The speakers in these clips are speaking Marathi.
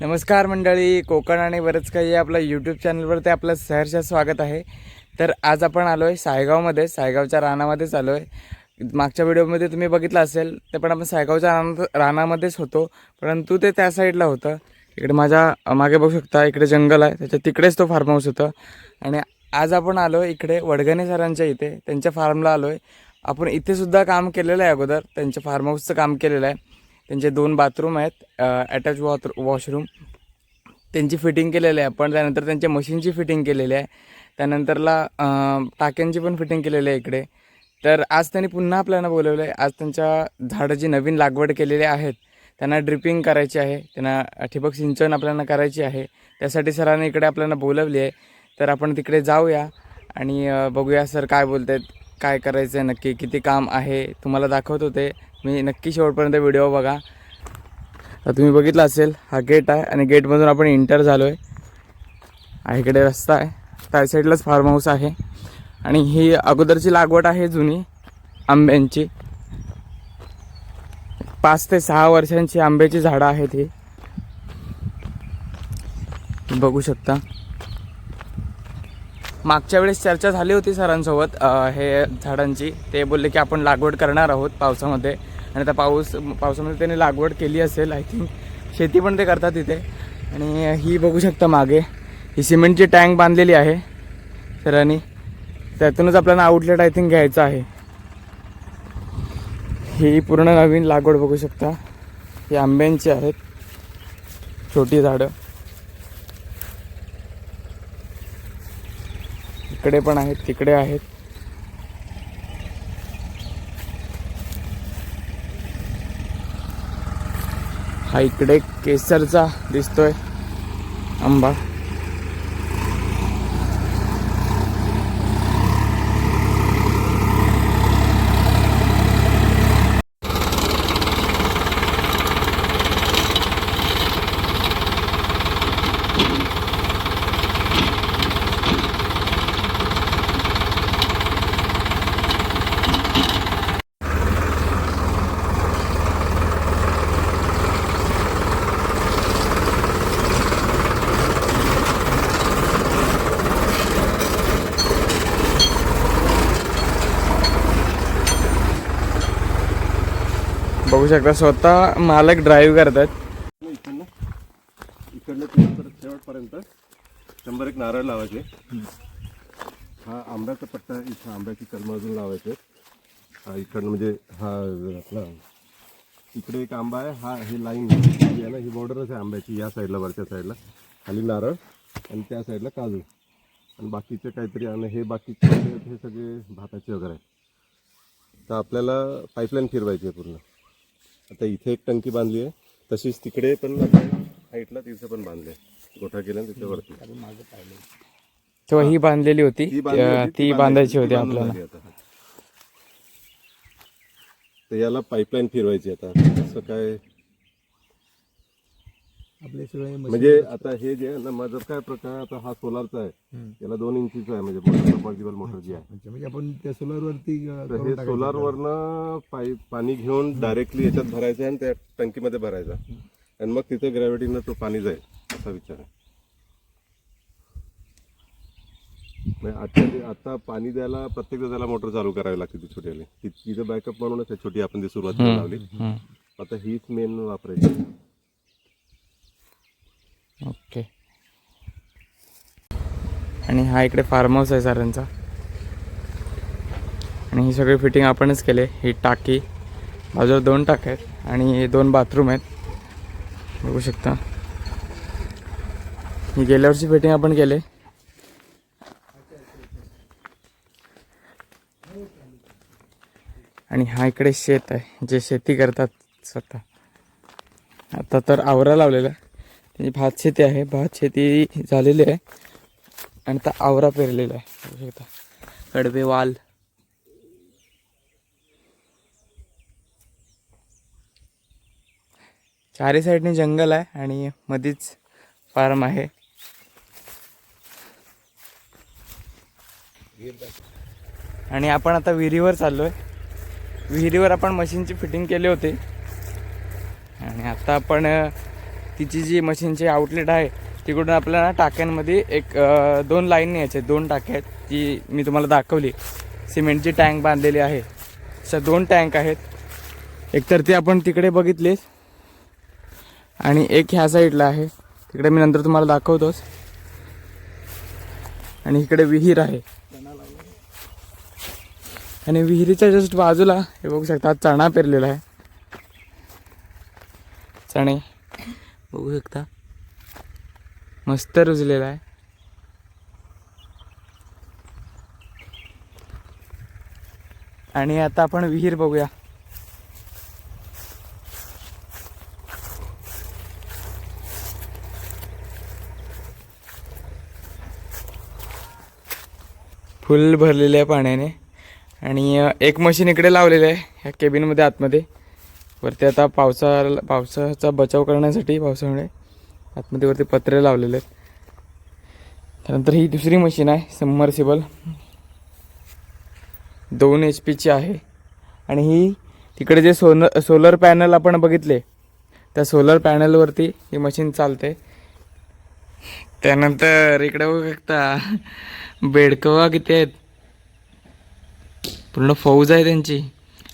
नमस्कार मंडळी, कोकण आणि बरंच काही आपल्या यूट्यूब चॅनलवरती आपलं सहर्ष स्वागत आहे. तर आज आपण आलो आहे सायगावमध्ये, सायगावच्या रानामध्येच आलो आहे. मागच्या व्हिडिओमध्ये तुम्ही बघितलं असेल ते पण आपण सायगावच्या रानामध्येच होतो, परंतु ते त्या साईडला होतं. इकडे माझ्या मागे बघू शकता, इकडे जंगल आहे, त्याच्या तिकडेच तो फार्म हाऊस होतं. आणि आज आपण आलो आहे इकडे वडगणे सरांच्या इथे, त्यांच्या फार्मला आलो आहे. आपण इथेसुद्धा काम केलेलं आहे, अगोदर त्यांच्या फार्म हाऊसचं काम केलेलं आहे. त्यांचे 2 बाथरूम आहेत, अटॅच वॉशरूम, त्यांची फिटिंग केलेली आहे आपण. त्यानंतर त्यांच्या मशीनची फिटिंग केलेली आहे, त्यानंतरला टाक्यांची पण फिटिंग केलेली आहे इकडे. तर आज त्यांनी पुन्हा आपल्याला बोलवलं आहे. आज त्यांच्या झाडाची नवीन लागवड केलेली आहेत, त्यांना ड्रिपिंग करायची आहे, त्यांना ठिबक सिंचन आपल्याला करायची आहे. त्यासाठी सरांनी इकडे आपल्याला बोलवली आहे. तर आपण तिकडे जाऊया आणि बघूया सर काय बोलत आहेत, काय करायचं आहे नक्की, किती काम आहे तुम्हाला दाखवत होते मी. नक्की शेवटपर्यंत व्हिडिओ बघा. तर तुम्ही बघितलं असेल, हा गेट आहे आणि गेटमधून आपण एंटर झालो आहे. इकडे रस्ता आहे, त्या साईडलाच फार्म हाऊस आहे. आणि ही अगोदरची लागवड आहे जुनी आंब्यांची, 5 ते 6 वर्षांची आंब्याची झाडं आहेत ही, बघू शकता. मागच्या वेळेस चर्चा झाली होती सरांसोबत हे झाडांची. ते बोलले की आपण लागवड करणार आहोत पावसामध्ये, आणि आता पावसामध्ये त्यांनी लागवड केली असेल. आय थिंक शेती पण ते करतात तिथे. आणि ही बघू शकता मागे ही सिमेंटची टँक बांधलेली आहे सरांनी, त्यातूनच आपल्याला आउटलेट आय थिंक घ्यायचं आहे. ही पूर्ण नवीन लागवड बघू शकता, ही आंब्यांची आहेत, छोटी झाडं. इकडे पण आहेत, तिकडे आहेत. हा इकडे केसरचा दिसतोय आंबा. बघू शकता स्वतः मालक ड्राईव्ह करतात. इकडनं शेवटपर्यंत 100 नारळ लावायचे. हा आंब्याचा पट्टा, इथं आंब्याची कलम अजून लावायचे. हा इकडनं म्हणजे हा आपला इकडे एक आंबा आहे, हा ही लाईन आहे ना, ही बॉर्डरच आहे आंब्याची. या साईडला, वरच्या साईडला खाली नारळ आणि त्या साईडला काजू आणि बाकीचे काहीतरी. आणि हे बाकीचे हे सगळे भाताचे वगैरे. तर आपल्याला पाईपलाईन फिरवायची आहे पूर्ण. आता इथे एक टंकी बांधली आहे, तशीच तिकडे पण हाईटला तिथे पण बांधले, गोठा केला त्याच्यावरती. तेव्हा ही बांधलेली होती, ती बांधायची होती आपल्याला. तर याला पाईपलाईन फिरवायची. आता असं काय आपले सगळे म्हणजे आता हे जे आहे ना, माझं काय प्रकार, आता हा सोलारचा आहे, याला 2 इंचीचा आहे, म्हणजे सबमर्जिबल मोटर जी आहे. म्हणजे आपण त्या सोलारवरती, हे सोलारवरनं पाणी घेऊन डायरेक्टली याच्यात भरायचं आणि त्या टंकीमध्ये भरायचा, आणि मग तिथे ग्रॅव्हिटीनं तो पाणी जाईल, असा विचार आहे. आता पाणी द्यायला प्रत्येक त्याला मोटर चालू करावी लागते, ती छोटी. तिचं बॅकअप म्हणूनच आहे छोटी, आपण ती सुरुवातीला लावली. आता हीच मेन वापरायची. ओके. आणि हा इकडे फार्म हाऊस आहे सरांचा, आणि ही सगळी फिटिंग आपणच केले. ही टाकी, बाजूला 2 टाक्या आहेत आणि 2 बाथरूम आहेत, बघू शकता. ही गेल्या वर्षी फिटिंग आपण केले. आणि हा इकडे शेत आहे, जे शेती करतात स्वतः. आता तर आवरा लावलेला आहे, त्याची भात शेती आहे, भात शेती झालेली आहे आणि आता आवरा पेरलेला आहे, बघू शकता. कडबे वाल, चारी साईडने जंगल आहे आणि मध्येच फार्म आहे. आणि आपण आता विहिरीवर चाललो आहे. विहिरीवर आपण मशीनची फिटिंग केली होती आणि आता आपण तिची जी मशीनची आउटलेट आहे तिकडून आपल्याला टाक्यांमध्ये एक 2 लाईन यायचे 2 टाक्या आहेत, ती मी तुम्हाला दाखवली. सिमेंटची टँक बांधलेली आहे. अशा 2 टँक आहेत. एक तर ते आपण तिकडे बघितलेच आणि एक ह्या साईडला आहे, तिकडे मी नंतर तुम्हाला दाखवतोच. आणि इकडे विहीर आहे आणि विहिरीच्या जस्ट बाजूला हे बघू शकता चणा पेरलेला आहे. चणे बघू शकता मस्त रुजलेला आहे. आणि आता आपण विहीर बघूया. फुल भरलेले आहे पाण्याने. आणि एक मशीन इकडे लावलेलं आहे ह्या केबिनमध्ये आतमध्ये. वरती आता पावसाचा बचाव करण्यासाठी पावसामुळे आतमध्ये वरती पत्रे लावलेले आहेत. त्यानंतर ही दुसरी मशीन आहे सबमर्सिबल 2 HP आहे. आणि ही तिकडे जे सोलर पॅनल आपण बघितले त्या सोलर पॅनलवरती ही मशीन चालते. त्यानंतर इकडे बघू शकता बेडकवा किती आहेत, पूर्ण फौज आहे त्यांची.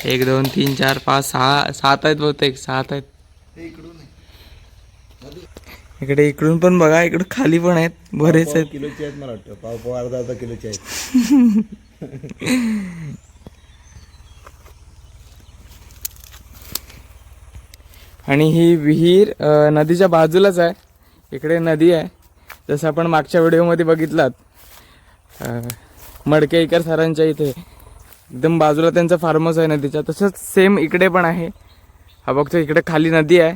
1 2 3 4 5 6 7 आहेत बहुतेक 7 आहेत. इकडे इकडून पण बघा, इकडे खाली पण आहेत बरेच आहेत. किलोचे आहेत मला वाटतं, पाव अर्धा किलोचे आहेत. आणि ही विहीर नदीच्या बाजूलाच आहे. इकडे नदी आहे जसं आपण मागच्या व्हिडिओमध्ये बघितलात मडकेकर सरांच्या इथे एकदम बाजूला त्यांचा फार्म हाऊस आहे नदीच्या. तसंच सेम इकडे पण आहे. हा बघतो इकडे खाली नदी आहे.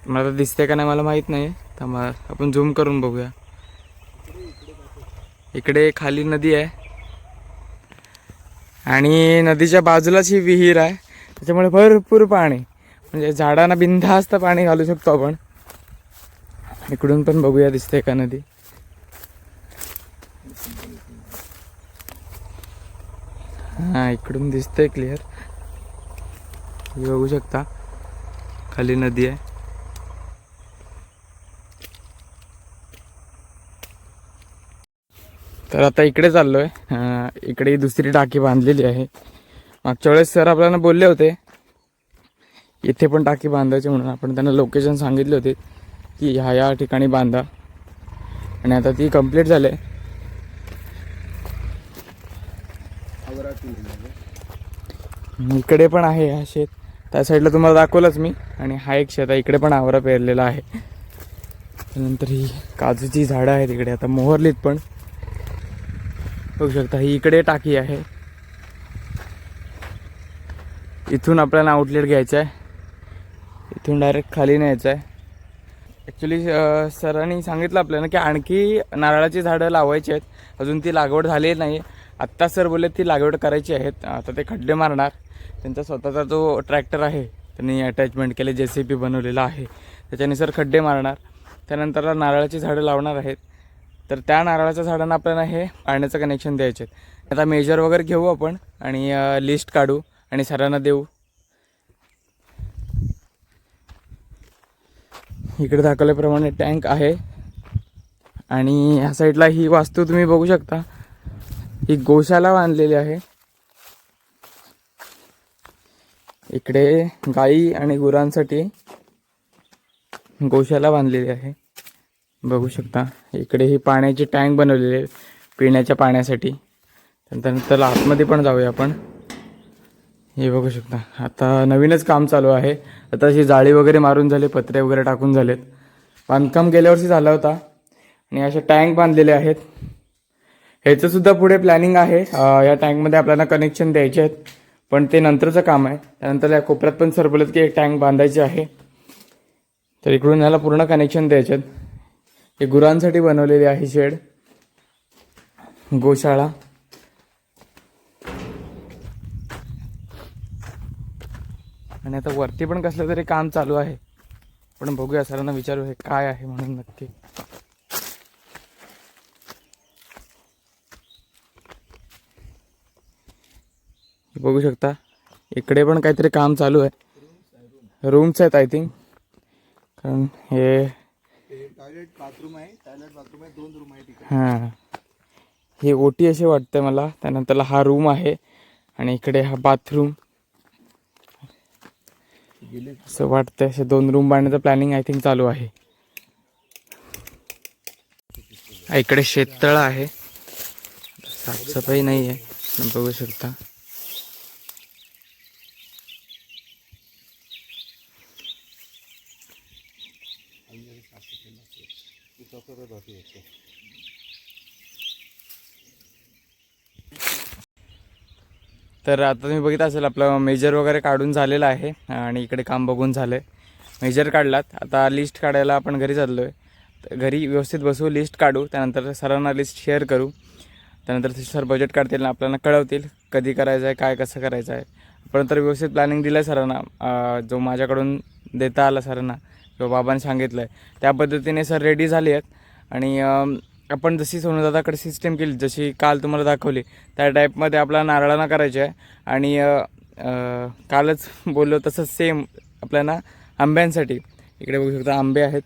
मला दिसते का नाही मला माहीत नाही. थांबा आपण झूम करून बघूया. इकडे खाली नदी आहे आणि नदीच्या बाजूलाच ही विहीर आहे. त्याच्यामुळे भरपूर पाणी, म्हणजे झाडांना बिनधास्त पाणी घालू शकतो आपण. इकडून पण बघूया दिसते का नदी. हा इकडून दिसतंय क्लिअर. बघू शकता खाली नदी आहे. तर आता इकडे चाललोय. इकडे दुसरी टाकी बांधलेली आहे. मागच्या वेळेस सर आपल्याला बोलले होते इथे पण टाकी बांधायची म्हणून. आपण त्यांना लोकेशन सांगितले होते की ह्या ठिकाणी बांधा. आणि आता ती कंप्लीट झाली. इकडे पण आहे हा शेत, त्या साईडला तुम्हाला दाखवलंच मी. आणि हा एक शेत आहे, इकडे पण आवरा पेरलेला आहे. त्यानंतर ही काजूची झाडं आहेत इकडे, आता मोहरलीत पण बघू शकता. ही इकडे टाकी आहे. इथून आपल्याला आउटलेट घ्यायचं आहे, इथून डायरेक्ट खाली न्यायचं आहे. ॲक्च्युली सरांनी सांगितलं आपल्याला की आणखी नारळाची झाडं लावायची आहेत, अजून ती लागवड झाली नाही. आत्ता सर बोलले ती लागवड करायची आहेत. आता ते खड्डे मारणार. त्यांचा स्वतःचा जो ट्रॅक्टर आहे त्यांनी अटॅचमेंट केले, JCB बनवलेला आहे, त्याच्याने सर खड्डे मारणार. त्यानंतर नारळाची झाडं लावणार आहेत. तर त्या नारळाच्या झाडांना आपल्याला हे पाण्याचं कनेक्शन द्यायचे आहेत. आता मेजर वगैरे घेऊ आपण आणि लिस्ट काढू आणि सरांना देऊ. इकडे दाखवल्याप्रमाणे टँक आहे. आणि ह्या साईडला ही वास्तू तुम्ही बघू शकता, ही गोशाला बांधलेली आहे. इकडे गाई आणि गुरांसाठी गोशाला बांधलेली आहे, बघू शकता. इकडे ही पाण्याची टँक बनवलेली आहे पिण्याच्या पाण्यासाठी. त्यानंतर आतमध्ये पण जाऊया आपण. हे बघू शकता आता नवीनच काम चालू आहे. आता अशी जाळी वगैरे मारून झाले, पत्रे वगैरे टाकून झालेत. बांधकाम गेल्या वर्षी झालं होता. आणि असे टँक बांधलेले आहेत. ह्याचं सुद्धा पुढे प्लॅनिंग आहे. या टँकमध्ये आपल्याला कनेक्शन द्यायचे आहेत, पण ते नंतरचं काम आहे. त्यानंतर या कोपऱ्यात पण सर बोलत की एक टँक बांधायची आहे. तर इकडून याला पूर्ण कनेक्शन द्यायचे आहेत. हे गुरांसाठी बनवलेली आहे शेड, गोशाळा. आणि आता वरती पण कसलं तरी काम चालू आहे. पण बघूया, सरांना विचारू हे काय आहे म्हणून नक्की. बघू शकता इकडे पण काहीतरी काम चालू आहे. रूम्स आहेत आय थिंक. कारण हे टॉयलेट बाथरूम आहे, टॉयलेट बाथरूम आहे, 2 रूम आहे तिकडे. हां हे ओटी असे वाटतं मला. त्यानंतरला हा रूम आहे आणि इकडे हा बाथरूम गेले असं वाटतं. असे 2 रूम बांधण्याचं प्लॅनिंग आय थिंक चालू आहे. इकडे शेततळं आहे, साफसफाई नाही आहे, तुम्ही बघू शकता. तर आता तुम्ही बघितलं असेल आपलं मेजर वगैरे काढून झालेलं आहे आणि इकडे काम बघून झालं आहे. मेजर काढलात, आता लिस्ट काढायला आपण घरी चाललो आहे. घरी व्यवस्थित बसू, लिस्ट काढू, त्यानंतर सरांना लिस्ट शेअर करू. त्यानंतर ते सर बजेट काढतील, आपल्याला कळवतील कधी करायचं आहे, काय कसं करायचं आहे. पण तर व्यवस्थित प्लॅनिंग दिलं आहे सरांना, जो माझ्याकडून देता आला सरांना किंवा बाबांनी सांगितलं आहे त्या पद्धतीने सर रेडी झाले आहेत. आणि आपण जशी सोनूदादाकडे सिस्टीम केली, जशी काल तुम्हाला दाखवली त्या टाईपमध्ये आपल्याला नारळांना करायचे आहे. आणि कालच बोललो तसंच सेम आपल्याला आंब्यांसाठी इकडे बघू शकता आंबे आहेत.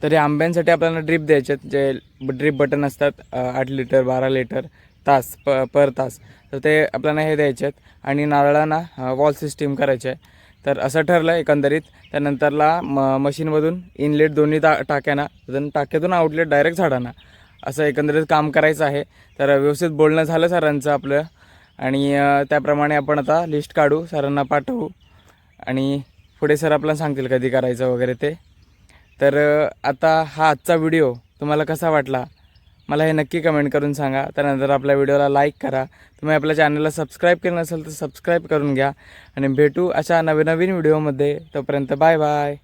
तर या आंब्यांसाठी आपल्याला ड्रीप द्यायचे आहेत, जे ड्रीप बटन असतात 8 लिटर 12 लिटर तास पर तास. तर ते आपल्याला हे द्यायचे आहेत आणि नारळांना वॉल सिस्टीम करायचे आहे. तर असं ठरलं एकंदरीत. त्यानंतरला मशीनमधून इनलेट दोन्ही टाक्यांना, टाक्यातून आउटलेट डायरेक्ट झाडांना, असं एकंदरीत काम करायचं आहे. तर व्यवस्थित बोलणं झालं सरांचं आपलं आणि त्याप्रमाणे आपण आता लिस्ट काढू, सरांना पाठवू आणि पुढे सर आपल्याला सांगतील कधी करायचं वगैरे ते. तर आता हा आजचा व्हिडिओ तुम्हाला कसा वाटला मला हे नक्की कमेंट करून सांगा. त्यानंतर आपल्या व्हिडिओला लाईक करा. तुम्ही आपल्या चॅनलला सबस्क्राईब केलं नसेल तर सबस्क्राईब करून घ्या आणि भेटू अशा नवीन व्हिडिओमध्ये. तोपर्यंत बाय बाय.